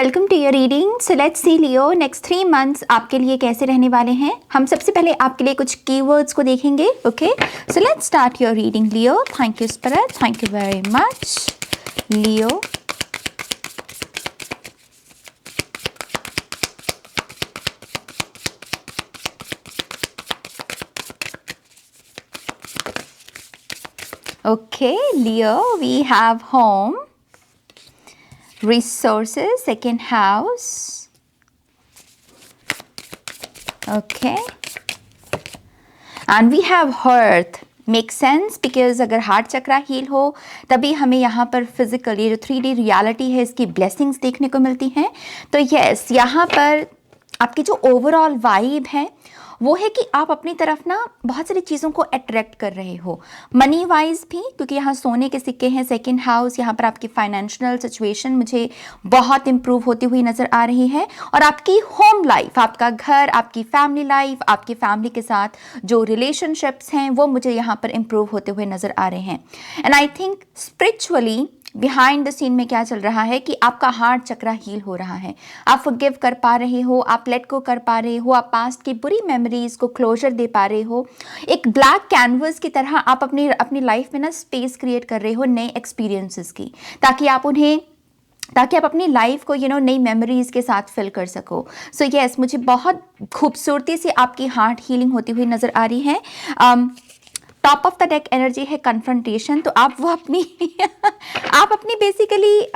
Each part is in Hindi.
Welcome to your reading. So let's see Leo next 3 months आपके लिए कैसे रहने वाले हैं। हम सबसे पहले आपके लिए कुछ कीवर्ड्स को देखेंगे। Okay, so let's start your reading Leo. Thank you spirit, thank you very much Leo. Okay, Leo, we have home, resources, second house. Okay, and we have hearth. Make sense because अगर हार्ट चक्रा हील हो तभी हमें यहाँ पर फिजिकल ये जो 3D रियलिटी है इसकी ब्लेसिंग्स देखने को मिलती हैं। तो यस, यहाँ पर आपकी जो ओवरऑल वाइब है वो है कि आप अपनी तरफ ना बहुत सारी चीज़ों को अट्रैक्ट कर रहे हो, मनी वाइज भी, क्योंकि यहाँ सोने के सिक्के हैं। सेकंड हाउस, यहाँ पर आपकी फाइनेंशियल सिचुएशन मुझे बहुत इंप्रूव होती हुई नज़र आ रही है। और आपकी होम लाइफ, आपका घर, आपकी फैमिली लाइफ, आपकी फैमिली के साथ जो रिलेशनशिप्स हैं वो मुझे यहाँ पर इंप्रूव होते हुए नज़र आ रहे हैं। And I think spiritually behind the scene में क्या चल रहा है कि आपका हार्ट चक्रा हील हो रहा है। आप फॉरगिव कर पा रहे हो, आप लेट को कर पा रहे हो, आप पास्ट की बुरी मेमोरीज को क्लोजर दे पा रहे हो। एक ब्लैक कैनवस की तरह आप अपनी लाइफ में ना स्पेस क्रिएट कर रहे हो नए एक्सपीरियंसेस की, ताकि आप अपनी लाइफ को नई मेमोरीज के साथ फिल कर सको। सो यस, मुझे बहुत खूबसूरती से आपकी हार्ट हीलिंग होती हुई नज़र आ रही है। Top of the deck energy है कन्फ्रंटेशन। तो आप वो अपनी आप अपनी बेसिकली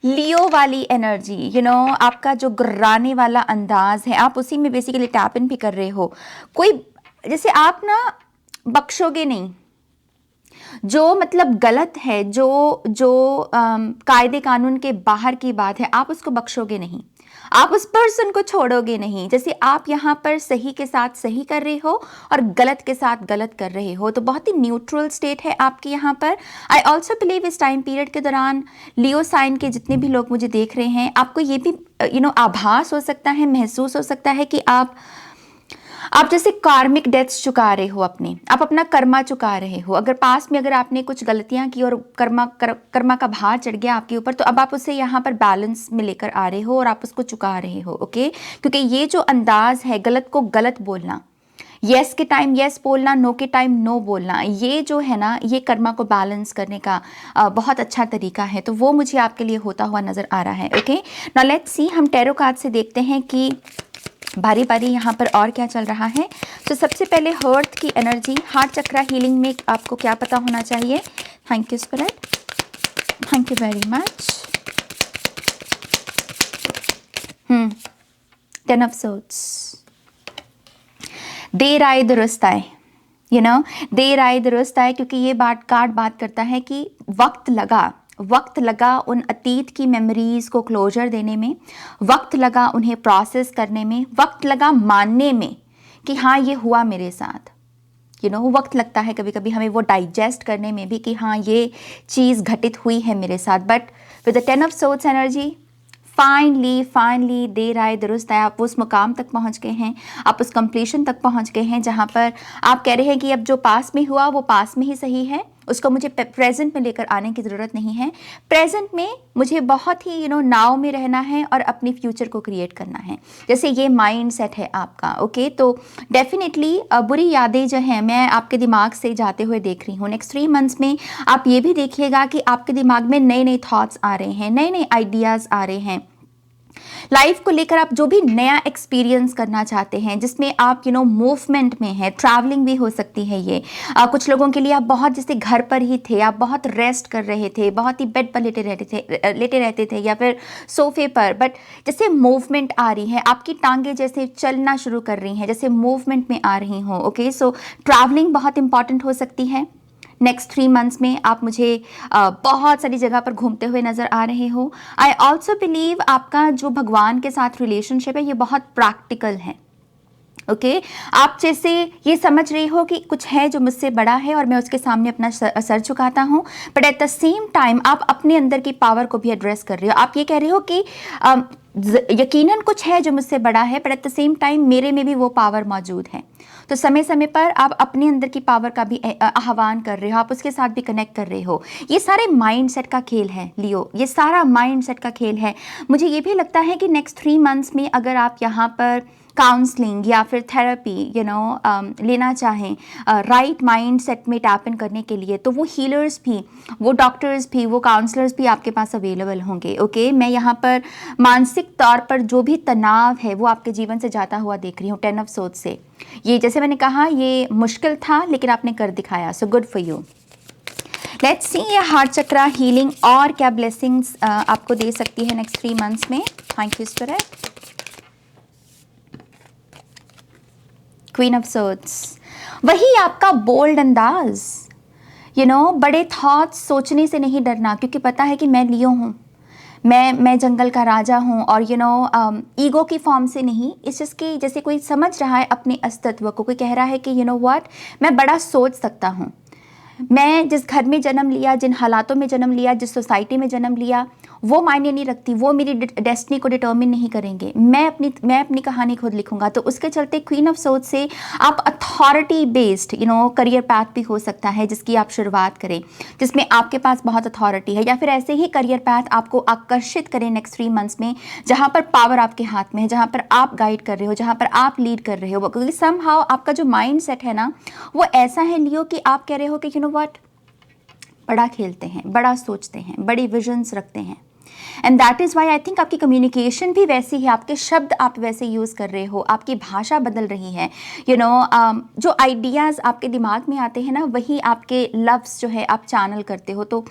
लियो वाली एनर्जी, आपका जो गुर्राने वाला अंदाज है, आप उसी में बेसिकली टैप इन भी कर रहे हो। कोई जैसे आप ना बख्शोगे नहीं, जो मतलब गलत है, जो कायदे कानून के बाहर की बात है, आप उसको बख्शोगे नहीं, आप उस पर्सन को छोड़ोगे नहीं। जैसे आप यहाँ पर सही के साथ सही कर रहे हो और गलत के साथ गलत कर रहे हो, तो बहुत ही न्यूट्रल स्टेट है आपके यहाँ पर। आई ऑल्सो बिलीव इस टाइम पीरियड के दौरान लियो साइन के जितने भी लोग मुझे देख रहे हैं, आपको ये भी आभास हो सकता है, महसूस हो सकता है कि आप जैसे कार्मिक डेट्स चुका रहे हो, आप अपना कर्मा चुका रहे हो। अगर पास में अगर आपने कुछ गलतियां की और कर्मा का भार चढ़ गया आपके ऊपर, तो अब आप उसे यहाँ पर बैलेंस में लेकर आ रहे हो और आप उसको चुका रहे हो। ओके, क्योंकि ये जो अंदाज है गलत को गलत बोलना, यस के टाइम यस बोलना, नो के टाइम नो बोलना, ये जो है ना, ये कर्मा को बैलेंस करने का बहुत अच्छा तरीका है। तो वो मुझे आपके लिए होता हुआ नज़र आ रहा है। ओके, नाउ लेट्स सी, हम टैरो कार्ड से देखते हैं कि बारी बारी यहाँ पर और क्या चल रहा है। तो सबसे पहले हर्थ की एनर्जी, हार्ट चक्रा हीलिंग में आपको क्या पता होना चाहिए। Thank you spirit, thank you very much. 10 of swords, देर आए दुरुस्त आए, देर आए दुरुस्त आए, क्योंकि ये कार्ड बात करता है कि वक्त लगा उन अतीत की मेमोरीज को क्लोजर देने में, वक्त लगा उन्हें प्रोसेस करने में, वक्त लगा मानने में कि हाँ ये हुआ मेरे साथ। वक्त लगता है कभी कभी हमें वो डाइजेस्ट करने में भी कि हाँ ये चीज़ घटित हुई है मेरे साथ। But with the 10 of swords energy, finally there आए दुरुस्त आए, आप उस मुकाम तक पहुंच गए हैं, आप उस कंप्लीशन तक पहुंच गए हैं जहां पर आप कह रहे हैं कि अब जो पास में हुआ वो पास में ही सही है, उसको मुझे प्रेजेंट में लेकर आने की ज़रूरत नहीं है। प्रेजेंट में मुझे बहुत ही नाव में रहना है और अपनी फ्यूचर को क्रिएट करना है, जैसे ये माइंड सेट है आपका। ओके, तो डेफिनेटली बुरी यादें जो हैं मैं आपके दिमाग से जाते हुए देख रही हूँ। नेक्स्ट 3 मंथ्स में आप ये भी देखिएगा कि आपके दिमाग में नए नए थॉट्स आ रहे हैं, नए नए आइडियाज़ आ रहे हैं लाइफ को लेकर। आप जो भी नया एक्सपीरियंस करना चाहते हैं, जिसमें आप मूवमेंट में है, ट्रैवलिंग भी हो सकती है ये। कुछ लोगों के लिए आप बहुत जैसे घर पर ही थे, आप बहुत रेस्ट कर रहे थे, बहुत ही बेड पर लेटे रहते थे या फिर सोफे पर, बट जैसे मूवमेंट आ रही है, आपकी टांगे जैसे चलना शुरू कर रही हैं, जैसे मूवमेंट में आ रही हों। ओके, सो ट्रैवलिंग बहुत इंपॉर्टेंट हो सकती है। नेक्स्ट 3 मंथ्स में आप मुझे बहुत सारी जगह पर घूमते हुए नज़र आ रहे हो। आई ऑल्सो बिलीव आपका जो भगवान के साथ रिलेशनशिप है ये बहुत प्रैक्टिकल है। ओके, आप जैसे ये समझ रही हो कि कुछ है जो मुझसे बड़ा है और मैं उसके सामने अपना सर झुकाता हूँ, but at the same time आप अपने अंदर की पावर को भी एड्रेस कर रहे हो। आप ये कह रहे हो कि यकीनन कुछ है जो मुझसे बड़ा है, but at the same time मेरे में भी वो पावर मौजूद है। तो समय समय पर आप अपने अंदर की पावर का भी आह्वान कर रहे हो, आप उसके साथ भी कनेक्ट कर रहे हो। ये सारे माइंडसेट का खेल है लियो, ये सारा माइंडसेट का खेल है। मुझे ये भी लगता है कि नेक्स्ट 3 मंथ्स में अगर आप यहाँ पर काउंसलिंग या फिर थेरेपी लेना चाहें राइट माइंड सेट में टैप इन करने के लिए, तो वो हीलर्स भी, वो डॉक्टर्स भी, वो काउंसलर्स भी आपके पास अवेलेबल होंगे। ओके, मैं यहाँ पर मानसिक तौर पर जो भी तनाव है वो आपके जीवन से जाता हुआ देख रही हूँ 10 ऑफ सोर्ड्स से। ये जैसे मैंने कहा ये मुश्किल था लेकिन आपने कर दिखाया, so good for you. Let's see ये हार्ट चक्रा हीलिंग और क्या ब्लेसिंग्स आपको दे सकती है नेक्स्ट 3 मंथ्स में। Thank you spirit. Queen of swords, वही आपका बोल्ड अंदाज, बड़े थॉट्स सोचने से नहीं डरना, क्योंकि पता है कि मैं लियो हूँ, मैं जंगल का राजा हूँ, और ईगो की फॉर्म से नहीं, इस चीज़ की जैसे कोई समझ रहा है अपने अस्तित्व को, कोई कह रहा है कि व्हाट, मैं बड़ा सोच सकता हूँ। मैं जिस घर में जन्म लिया, जिन हालातों में जन्म लिया, जिस सोसाइटी में जन्म लिया, वो मायने नहीं रखती, वो मेरी डेस्टिनी को डिटर्मिन नहीं करेंगे। मैं अपनी कहानी खुद लिखूंगा। तो उसके चलते क्वीन ऑफ सोर्ड्स से आप अथॉरिटी बेस्ड करियर पैथ भी हो सकता है जिसकी आप शुरुआत करें, जिसमें आपके पास बहुत अथॉरिटी है, या फिर ऐसे ही करियर पैथ आपको आकर्षित करें नेक्स्ट 3 मंथ्स में, जहाँ पर पावर आपके हाथ में है, जहाँ पर आप गाइड कर रहे हो, जहाँ पर आप लीड कर रहे हो। क्योंकि समहाउ आपका जो माइंड सेट है ना, वो ऐसा है लियो कि आप कह रहे हो कि व्हाट, बड़ा खेलते हैं, बड़ा सोचते हैं, बड़ी विजन्स रखते हैं। And that is why I think आपकी कम्युनिकेशन भी वैसी है, आपके शब्द आप वैसे यूज़ कर रहे हो, आपकी भाषा बदल रही है। जो आइडियाज़ आपके दिमाग में आते हैं ना, वही आपके लफ्ज़ जो है आप चैनल करते हो। तो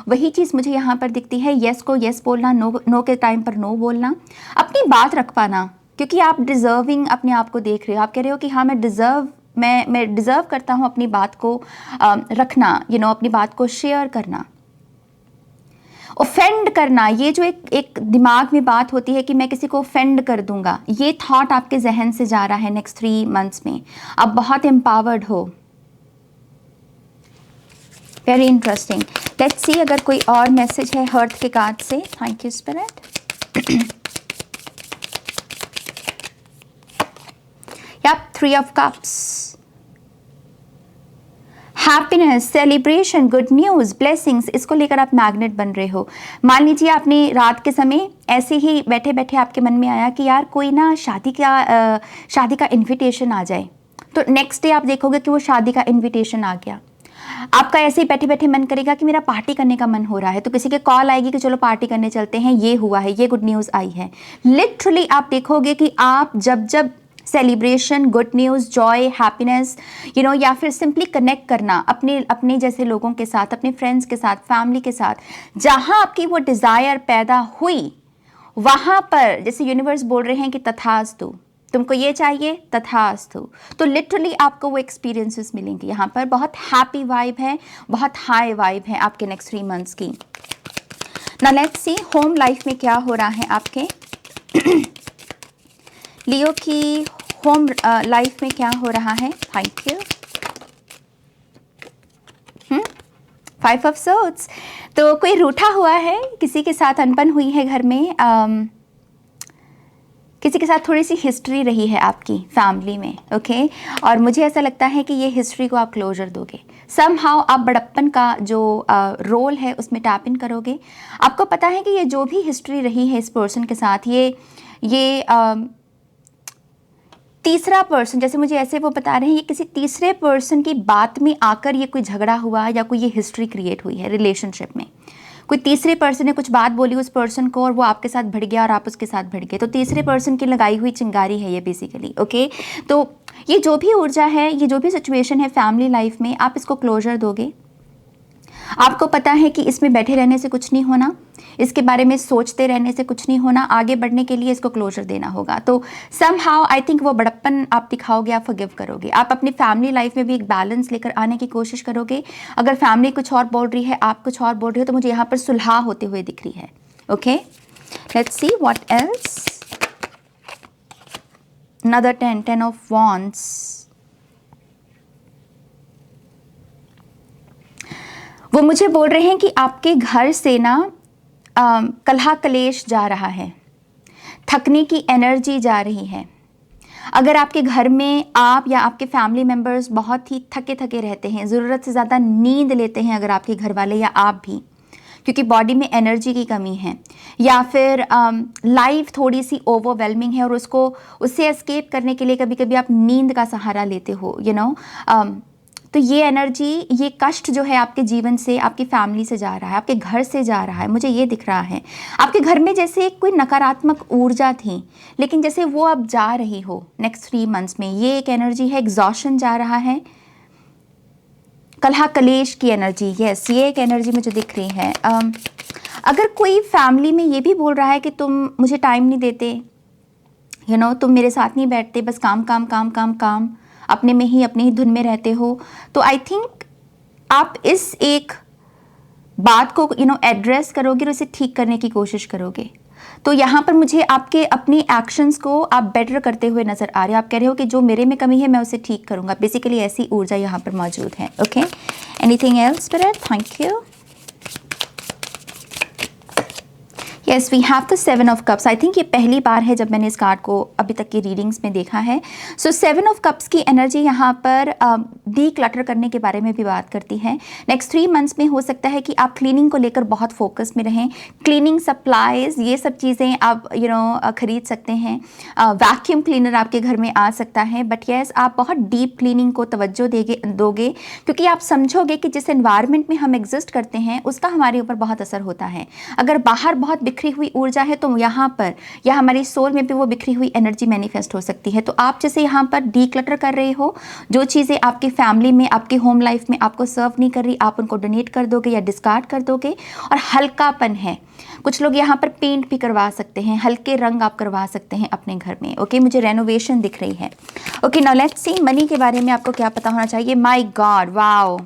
वही चीज़ मुझे यहाँ पर दिखती है, येस को येस बोलना, नो के टाइम पर नो बोलना, अपनी बात रख पाना, क्योंकि आप डिज़र्विंग अपने आप को देख रहे हो। आप कह रहे हो कि हाँ मैं डिज़र्व करता हूँ अपनी बात को रखना, अपनी बात को शेयर करना। ऑफेंड करना, ये जो एक दिमाग में बात होती है कि मैं किसी को ऑफेंड कर दूंगा, ये थॉट आपके जहन से जा रहा है नेक्स्ट 3 मंथ्स में। आप बहुत एम्पावर्ड हो। Very interesting. लेट्स सी अगर कोई और मैसेज है हर्ट के कार्ड से। Thank you spirit. या 3 of cups, happiness, celebration, good news, blessings, इसको लेकर आप मैग्नेट बन रहे हो। मान लीजिए आपने रात के समय ऐसे ही बैठे बैठे आपके मन में आया कि यार कोई ना शादी का इनविटेशन आ जाए, तो नेक्स्ट डे आप देखोगे कि वो शादी का इनविटेशन आ गया। आपका ऐसे ही बैठे बैठे मन करेगा कि मेरा पार्टी करने का मन हो रहा है, तो किसी के कॉल आएगी कि चलो पार्टी करने चलते हैं, ये हुआ है, ये गुड न्यूज़ आई है। लिटरली आप देखोगे कि आप जब celebration, good news, Joy, happiness, या फिर सिंपली कनेक्ट करना अपने जैसे लोगों के साथ, अपने फ्रेंड्स के साथ, फैमिली के साथ, जहां आपकी वो डिज़ायर पैदा हुई, वहां पर जैसे यूनिवर्स बोल रहे हैं कि तथास्तु, तुमको ये चाहिए, तथास्तु। तो लिटरली आपको वो एक्सपीरियंसेस मिलेंगे। यहाँ पर बहुत हैप्पी वाइब है, बहुत हाई वाइब है आपके नेक्स्ट 3 मंथ्स की। Now let's see home life में क्या हो रहा है आपके लियो की होम लाइफ में क्या हो रहा है। Thank you. 5 ऑफ सोर्ड्स, तो कोई रूठा हुआ है, किसी के साथ अनबन हुई है घर में, किसी के साथ थोड़ी सी हिस्ट्री रही है आपकी फैमिली में। ओके, और मुझे ऐसा लगता है कि ये हिस्ट्री को आप क्लोजर दोगे। समहाउ आप बड़प्पन का जो रोल है उसमें टैप इन करोगे। आपको पता है कि ये जो भी हिस्ट्री रही है इस पर्सन के साथ, ये तीसरा पर्सन, जैसे मुझे ऐसे वो बता रहे हैं, ये किसी तीसरे पर्सन की बात में आकर ये कोई झगड़ा हुआ या कोई ये हिस्ट्री क्रिएट हुई है रिलेशनशिप में। कोई तीसरे पर्सन ने कुछ बात बोली उस पर्सन को और वो आपके साथ भिड़ गया और आप उसके साथ भिड़ गए। तो तीसरे पर्सन की लगाई हुई चिंगारी है ये बेसिकली। ओके, तो ये जो भी ऊर्जा है, ये जो भी सिचुएशन है फैमिली लाइफ में, आप इसको क्लोजर दोगे। आपको पता है कि इसमें बैठे रहने से कुछ नहीं होना, इसके बारे में सोचते रहने से कुछ नहीं होना, आगे बढ़ने के लिए इसको क्लोजर देना होगा। तो समहाउ आई थिंक वो बड़प्पन आप दिखाओगे, आप फॉरगिव करोगे, आप अपनी फैमिली लाइफ में भी एक बैलेंस लेकर आने की कोशिश करोगे। अगर फैमिली कुछ और बोल रही है, आप कुछ और बोल रहे हो, तो मुझे यहाँ पर सुलह होते हुए दिख रही है। Okay, let's see what else. another 10 of wands, वो मुझे बोल रहे हैं कि आपके घर से ना कलह कलेश जा रहा है, थकने की एनर्जी जा रही है। अगर आपके घर में आप या आपके फैमिली मेम्बर्स बहुत ही थके थके रहते हैं, ज़रूरत से ज़्यादा नींद लेते हैं अगर आपके घर वाले या आप भी, क्योंकि बॉडी में एनर्जी की कमी है, या फिर लाइफ थोड़ी सी ओवरवेलमिंग है और उससे एस्केप करने के लिए कभी कभी आप नींद का सहारा लेते हो, तो ये एनर्जी, ये कष्ट जो है आपके जीवन से, आपकी फैमिली से जा रहा है, आपके घर से जा रहा है, मुझे ये दिख रहा है। आपके घर में जैसे कोई नकारात्मक ऊर्जा थी, लेकिन जैसे वो अब जा रही हो नेक्स्ट 3 मंथ्स में, ये एक एनर्जी है, एग्जॉशन जा रहा है, कलह कलेश की एनर्जी, यस, ये एक एनर्जी मुझे दिख रही है। अगर कोई फैमिली में ये भी बोल रहा है कि तुम मुझे टाइम नहीं देते, तुम मेरे साथ नहीं बैठते, बस काम काम काम काम काम, अपने में ही, अपनी ही धुन में रहते हो, तो आई थिंक आप इस एक बात को एड्रेस करोगे और इसे ठीक करने की कोशिश करोगे। तो यहाँ पर मुझे आपके अपनी एक्शंस को आप बेटर करते हुए नजर आ रहे हो। आप कह रहे हो कि जो मेरे में कमी है मैं उसे ठीक करूँगा। बेसिकली ऐसी ऊर्जा यहाँ पर मौजूद है। Okay, anything else spirit? Thank you. Yes, we have the 7 of cups. I think ये पहली बार है जब मैंने इस कार्ड को अभी तक की रीडिंग्स में देखा है। सो 7 ऑफ कप्स की एनर्जी यहाँ पर डी क्लटर करने के बारे में भी बात करती है। नेक्स्ट 3 मंथ्स में हो सकता है कि आप क्लीनिंग को लेकर बहुत फोकस में रहें। क्लीनिंग सप्लाईज, ये सब चीज़ें आप खरीद सकते हैं। वैक्यूम क्लीनर आपके घर में आ सकता है, बट येस, आप बहुत डीप क्लीनिंग को तवज्जो दोगे, क्योंकि आप समझोगे कि जिस एनवायरनमेंट में हम एग्जिस्ट करते हैं उसका हमारे ऊपर बहुत असर होता है। अगर बाहर बहुत बिखरी हुई ऊर्जा है तो यहाँ पर या हमारी सोल में भी वो बिखरी हुई एनर्जी मैनिफेस्ट हो सकती है। तो आप जैसे यहाँ पर डीक्लटर कर रहे हो, जो चीज़ें आपकी फैमिली में, आपके होम लाइफ में आपको सर्व नहीं कर रही, आप उनको डोनेट कर दोगे या डिस्कार्ड कर दोगे। और हल्कापन है, कुछ लोग यहाँ पर पेंट भी करवा सकते हैं, हल्के रंग आप करवा सकते हैं अपने घर में। ओके, मुझे रेनोवेशन दिख रही है। Okay, now let's see money के बारे में आपको क्या पता होना चाहिए। My God, wow!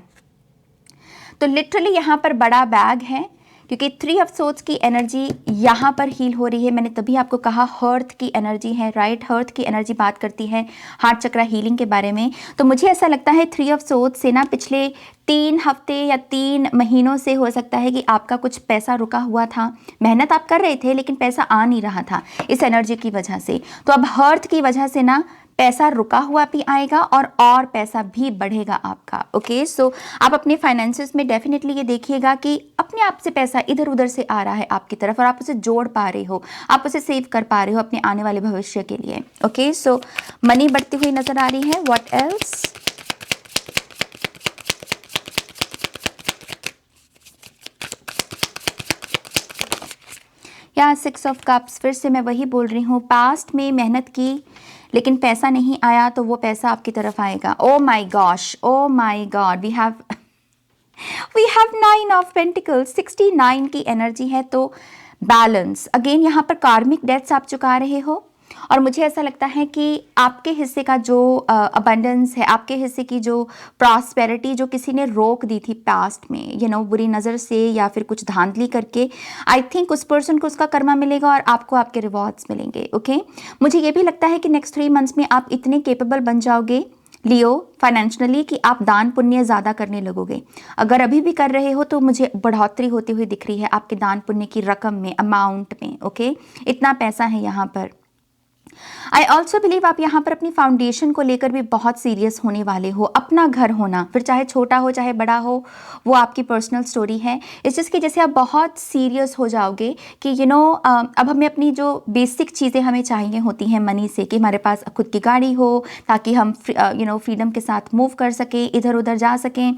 तो लिटरली यहाँ पर बड़ा बैग है, क्योंकि 3 ऑफ सोर्ड्स की एनर्जी यहाँ पर हील हो रही है। मैंने तभी आपको कहा हर्थ की एनर्जी है, राइट? हर्थ की एनर्जी बात करती है हार्ट चक्रा हीलिंग के बारे में। तो मुझे ऐसा लगता है 3 ऑफ सोर्ड्स से ना पिछले 3 हफ्ते या 3 महीनों से हो सकता है कि आपका कुछ पैसा रुका हुआ था। मेहनत आप कर रहे थे लेकिन पैसा आ नहीं रहा था इस एनर्जी की वजह से। तो अब हर्थ की वजह से ना पैसा रुका हुआ भी आएगा और पैसा भी बढ़ेगा आपका। ओके, सो आप अपने फाइनेंसेस में डेफिनेटली ये देखिएगा कि अपने आप से पैसा इधर उधर से आ रहा है आपकी तरफ और आप उसे जोड़ पा रहे हो, आप उसे सेव कर पा रहे हो अपने आने वाले भविष्य के लिए। ओके, सो मनी बढ़ती हुई नजर आ रही है। What else? या 6 ऑफ कप्स, फिर से मैं वही बोल रही हूँ, पास्ट में मेहनत की लेकिन पैसा नहीं आया तो वो पैसा आपकी तरफ आएगा। Oh my gosh, oh my god, we have 9 of pentacles, 69 की एनर्जी है। तो बैलेंस, अगेन यहाँ पर कार्मिक डेट्स आप चुका रहे हो और मुझे ऐसा लगता है कि आपके हिस्से का जो अबंडेंस है, आपके हिस्से की जो प्रॉस्पेरिटी जो किसी ने रोक दी थी पास्ट में, बुरी नज़र से या फिर कुछ धांधली करके, आई थिंक उस पर्सन को उसका कर्मा मिलेगा और आपको आपके रिवॉर्ड्स मिलेंगे। ओके, मुझे ये भी लगता है कि नेक्स्ट 3 मंथ्स में आप इतने केपेबल बन जाओगे लियो फाइनेंशियली कि आप दान पुण्य ज़्यादा करने लगोगे। अगर अभी भी कर रहे हो तो मुझे बढ़ोतरी होती हुई दिख रही है आपके दान पुण्य की रकम में, अमाउंट में। ओके, इतना पैसा है यहाँ पर। आई ऑल्सो बिलीव आप यहाँ पर अपनी फाउंडेशन को लेकर भी बहुत सीरियस होने वाले हो। अपना घर होना, फिर चाहे छोटा हो चाहे बड़ा हो, वो आपकी पर्सनल स्टोरी है। इस चीज़ की जैसे आप बहुत सीरियस हो जाओगे कि अब हमें अपनी जो बेसिक चीज़ें हमें चाहिए होती हैं मनी से, कि हमारे पास खुद की गाड़ी हो ताकि हम फ्रीडम के साथ मूव कर सकें, इधर उधर जा सकें,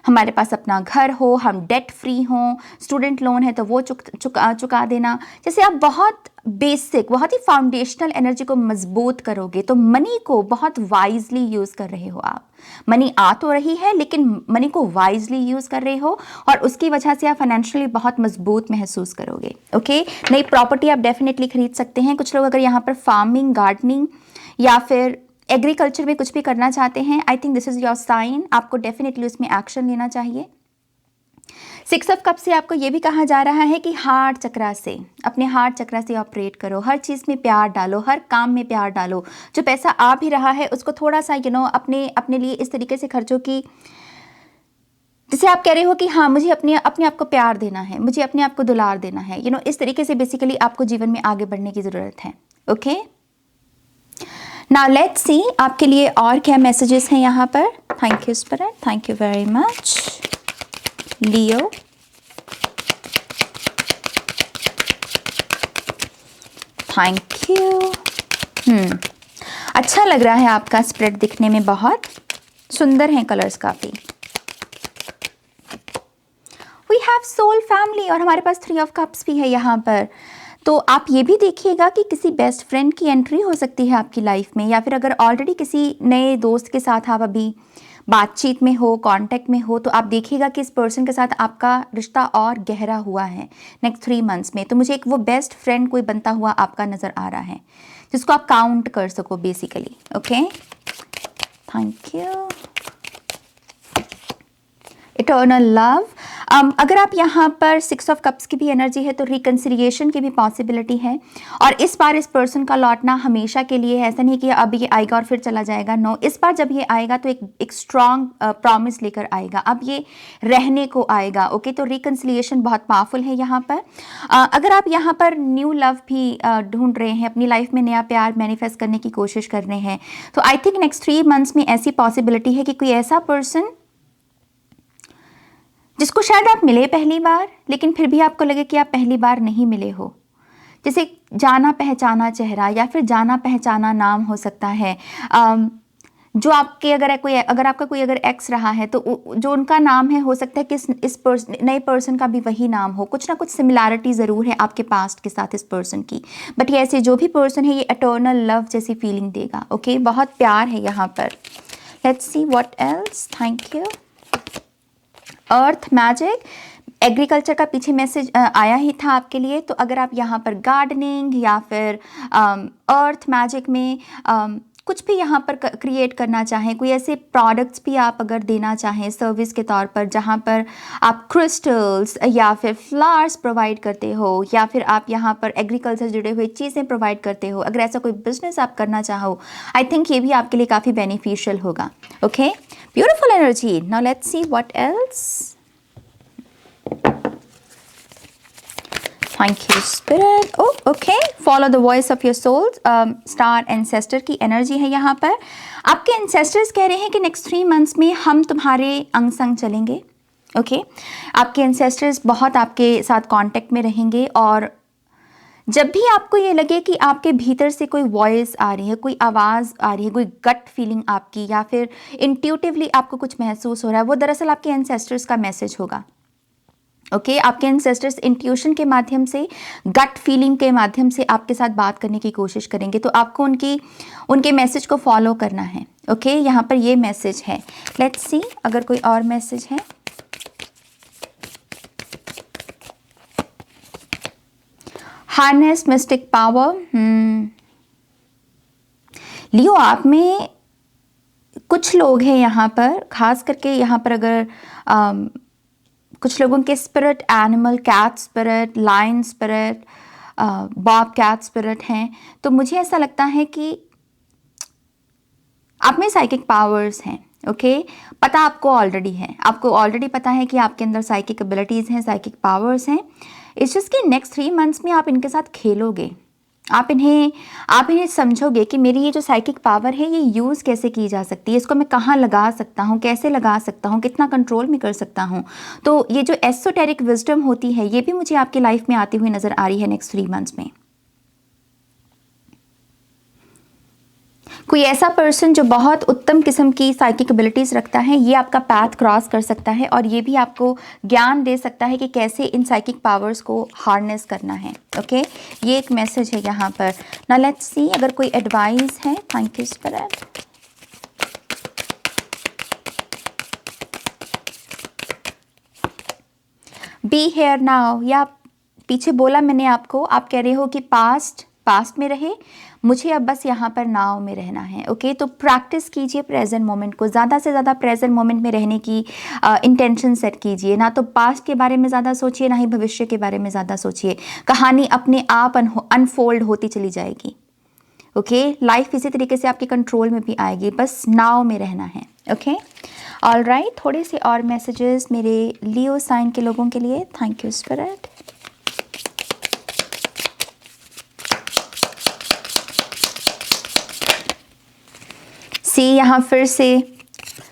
हमारे पास अपना घर हो, हम डेट फ्री हों, स्टूडेंट लोन है तो वो चुका देना। जैसे आप बहुत बेसिक, बहुत ही फाउंडेशनल एनर्जी को मजबूत करोगे तो मनी को बहुत वाइजली यूज़ कर रहे हो आप। मनी आ तो रही है लेकिन मनी को वाइजली यूज़ कर रहे हो और उसकी वजह से आप फाइनेंशियली बहुत मजबूत महसूस करोगे। ओके, नई प्रॉपर्टी आप डेफिनेटली खरीद सकते हैं। कुछ लोग अगर यहाँ पर फार्मिंग, गार्डनिंग या फिर एग्रीकल्चर में कुछ भी करना चाहते हैं, I think this is your sign, आपको डेफिनेटली उसमें एक्शन लेना चाहिए। 6 ऑफ कप से आपको ये भी कहा जा रहा है कि हार्ट चक्रा से, अपने हार्ट चक्रा से ऑपरेट करो, हर चीज़ में प्यार डालो, हर काम में प्यार डालो। जो पैसा आ भी रहा है उसको थोड़ा सा अपने लिए इस तरीके से खर्चो कि जैसे आप कह रहे हो कि हाँ, मुझे अपने आप को प्यार देना है, मुझे अपने आप को दुलार देना है। इस तरीके से बेसिकली आपको जीवन में आगे बढ़ने की ज़रूरत है। ओके, नाउ लेट्स सी आपके लिए और क्या मैसेजेस हैं यहाँ पर। Thank you spirit, thank you very much. Leo, thank you. अच्छा लग रहा है आपका स्प्रेड, दिखने में बहुत सुंदर हैं कलर्स काफ़ी। वी हैव सोल फैमिली और हमारे पास 3 ऑफ कप्स भी है यहाँ पर। तो आप ये भी देखिएगा कि किसी बेस्ट फ्रेंड की एंट्री हो सकती है आपकी लाइफ में, या फिर अगर ऑलरेडी किसी नए दोस्त के साथ आप अभी बातचीत में हो, कांटेक्ट में हो, तो आप देखिएगा कि इस पर्सन के साथ आपका रिश्ता और गहरा हुआ है नेक्स्ट 3 मंथ्स में। तो मुझे एक वो बेस्ट फ्रेंड कोई बनता हुआ आपका नज़र आ रहा है जिसको आप काउंट कर सको basically. Okay, thank you. Eternal love, अगर आप यहाँ पर 6 ऑफ कप्स की भी एनर्जी है तो रिकन्सिलिएशन की भी पॉसिबिलिटी है। और इस बार इस पर्सन का लौटना हमेशा के लिए है, ऐसा नहीं कि अब ये आएगा और फिर चला जाएगा। नो, इस बार जब ये आएगा तो एक स्ट्रॉन्ग प्रॉमिस लेकर आएगा, अब ये रहने को आएगा। ओके, तो रिकन्सिलिएशन बहुत पावरफुल है यहाँ पर। अगर आप यहाँ पर न्यू लव भी ढूंढ रहे हैं, अपनी लाइफ में नया प्यार मैनिफेस्ट करने की कोशिश कर रहे हैं, तो आई थिंक नेक्स्ट 3 मंथ्स में ऐसी पॉसिबिलिटी है कि कोई ऐसा पर्सन जिसको शायद आप मिले पहली बार, लेकिन फिर भी आपको लगे कि आप पहली बार नहीं मिले हो, जैसे जाना पहचाना चेहरा या फिर जाना पहचाना नाम हो सकता है। जो आपके अगर आपका कोई अगर एक्स रहा है तो जो उनका नाम है, हो सकता है कि इस नए पर्सन का भी वही नाम हो। कुछ ना कुछ सिमिलैरिटी ज़रूर है आपके पास्ट के साथ इस पर्सन की, बट ये ऐसे जो भी पर्सन है ये एटर्नल लव जैसी फीलिंग देगा। ओके, बहुत प्यार है यहाँ पर। Let's see what else. Thank you. Earth magic, agriculture का पीछे मैसेज आया ही था आपके लिए। तो अगर आप यहाँ पर गार्डनिंग या फिर अर्थ मैजिक में कुछ भी यहाँ पर क्रिएट करना चाहें, कोई ऐसे प्रोडक्ट्स भी आप अगर देना चाहें सर्विस के तौर पर, जहाँ पर आप क्रिस्टल्स या फिर फ्लावर्स प्रोवाइड करते हो, या फिर आप यहाँ पर एग्रीकल्चर जुड़े हुए चीज़ें प्रोवाइड करते हो, अगर ऐसा कोई बिजनेस आप करना चाहो, आई थिंक ये भी आपके लिए काफ़ी बेनिफिशियल होगा। Okay, beautiful energy. Now let's see what else. Thank you spirit. Oh, okay. Follow the voice of your soul. Star ancestor की एनर्जी है यहाँ पर। आपके ancestors कह रहे हैं कि next 3 months में हम तुम्हारे अंग संग चलेंगे। ओके, आपके ancestors बहुत आपके साथ कांटेक्ट में रहेंगे, और जब भी आपको ये लगे कि आपके भीतर से कोई वॉइस आ रही है, कोई आवाज़ आ रही है, कोई गट फीलिंग आपकी, या फिर इंट्यूटिवली आपको कुछ महसूस हो रहा है, वो दरअसल आपके एंसेस्टर्स का मैसेज होगा। ओके, आपके एंसेस्टर्स इंट्यूशन के माध्यम से, गट फीलिंग के माध्यम से आपके साथ बात करने की कोशिश करेंगे, तो आपको उनके मैसेज को फॉलो करना है। ओके, यहाँ पर ये मैसेज है। लेट्स सी अगर कोई और मैसेज है। Harness mistake power. लियो, आप में कुछ लोग हैं यहाँ पर, खास करके यहाँ पर अगर कुछ लोगों के spirit animal, cat spirit, lion spirit, bobcat spirit हैं, तो मुझे ऐसा लगता है कि आप में साइकिक पावर्स हैं। ओके, पता आपको ऑलरेडी पता है कि आपके अंदर साइकिक एबिलिटीज़ हैं, साइकिक पावर्स हैं। इट्स जस्ट कि नेक्स्ट 3 मंथ्स में आप इनके साथ खेलोगे, आप इन्हें समझोगे कि मेरी ये जो साइकिक पावर है ये यूज़ कैसे की जा सकती है, इसको मैं कहाँ लगा सकता हूँ, कैसे लगा सकता हूँ, कितना कंट्रोल में कर सकता हूँ। तो ये जो एसोटेरिक विजडम होती है ये भी मुझे आपकी लाइफ में आती हुई नज़र आ रही है नेक्स्ट 3 मंथ्स में। कोई ऐसा पर्सन जो बहुत उत्तम किस्म की साइकिक एबिलिटीज़ रखता है, ये आपका पाथ क्रॉस कर सकता है, और ये भी आपको ज्ञान दे सकता है कि कैसे इन साइकिक पावर्स को हार्नेस करना है। ओके, ये एक मैसेज है यहाँ पर। नाउ लेट्स सी अगर कोई एडवाइस है। Thank you spirit. Be here now, या पीछे बोला मैंने आपको, आप कह रहे हो कि पास्ट में रहे, मुझे अब बस यहाँ पर नाव में रहना है। ओके, तो प्रैक्टिस कीजिए प्रेजेंट मोमेंट को, ज़्यादा से ज़्यादा प्रेजेंट मोमेंट में रहने की इंटेंशन सेट कीजिए। ना तो पास्ट के बारे में ज़्यादा सोचिए, ना ही भविष्य के बारे में ज़्यादा सोचिए। कहानी अपने आप अनफोल्ड होती चली जाएगी। ओके, लाइफ इसी तरीके से आपके कंट्रोल में भी आएगी, बस नाव में रहना है। ओके, ऑलराइट, थोड़े से और मैसेजेस मेरे लियो साइन के लोगों के लिए। Thank you spirit. सी यहाँ फिर से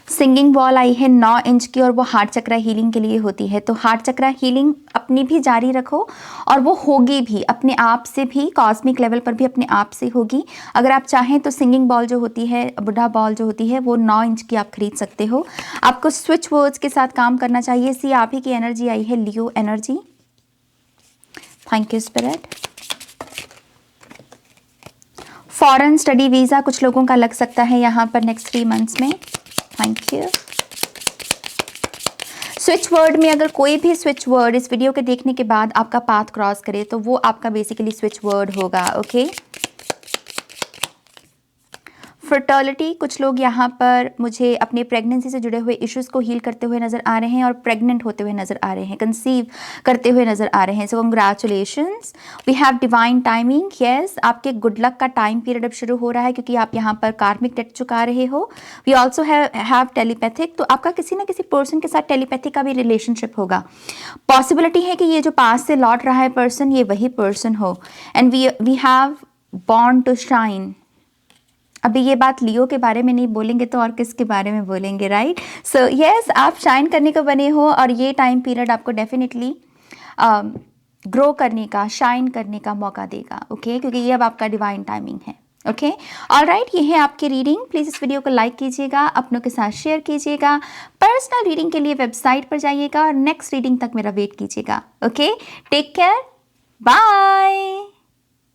सिंगिंग बॉल आई है 9 इंच की और वो हार्ट चक्रा हीलिंग के लिए होती है। तो हार्ट चक्रा हीलिंग अपनी भी जारी रखो और वो होगी भी अपने आप से भी, कॉस्मिक लेवल पर भी अपने आप से होगी। अगर आप चाहें तो सिंगिंग बॉल जो होती है, बुढ़ा बॉल जो होती है, वो 9 इंच की आप खरीद सकते हो। आपको स्विच वर्ड्स के साथ काम करना चाहिए। सी आप ही की एनर्जी आई है, Leo energy. Thank you spirit. Foreign study visa कुछ लोगों का लग सकता है यहाँ पर नेक्स्ट 3 मंथ्स में। Thank you. स्विच वर्ड में अगर कोई भी स्विच वर्ड इस वीडियो के देखने के बाद आपका पाथ क्रॉस करे तो वो आपका बेसिकली स्विच वर्ड होगा। ओके। फर्टिलिटी, कुछ लोग यहाँ पर मुझे अपने प्रेगनेंसी से जुड़े हुए इश्यूज़ को हील करते हुए नज़र आ रहे हैं और प्रेग्नेंट होते हुए नज़र आ रहे हैं, कंसीव करते हुए नज़र आ रहे हैं। So congratulations, we have divine timing. Yes, आपके गुड लक का टाइम पीरियड अब शुरू हो रहा है क्योंकि आप यहाँ पर कार्मिक डेट चुका रहे हो। वी ऑल्सो हैव टेलीपैथिक, तो आपका किसी ना किसी पर्सन के साथ टेलीपैथिक का भी रिलेशनशिप होगा। पॉसिबिलिटी है कि ये जो पास से लौट रहा है पर्सन, ये वही पर्सन हो। And we have born to shine. अभी ये बात लियो के बारे में नहीं बोलेंगे तो और किसके बारे में बोलेंगे, राइट? सो यस, आप शाइन करने को बने हो और ये टाइम पीरियड आपको डेफिनेटली ग्रो करने का, शाइन करने का मौका देगा। ओके, क्योंकि ये अब आपका डिवाइन टाइमिंग है। ओके, ऑल राइट, ये है आपकी रीडिंग। प्लीज़ इस वीडियो को लाइक कीजिएगा, अपनों के साथ शेयर कीजिएगा। पर्सनल रीडिंग के लिए वेबसाइट पर जाइएगा और नेक्स्ट रीडिंग तक मेरा वेट कीजिएगा। Okay, take care, bye.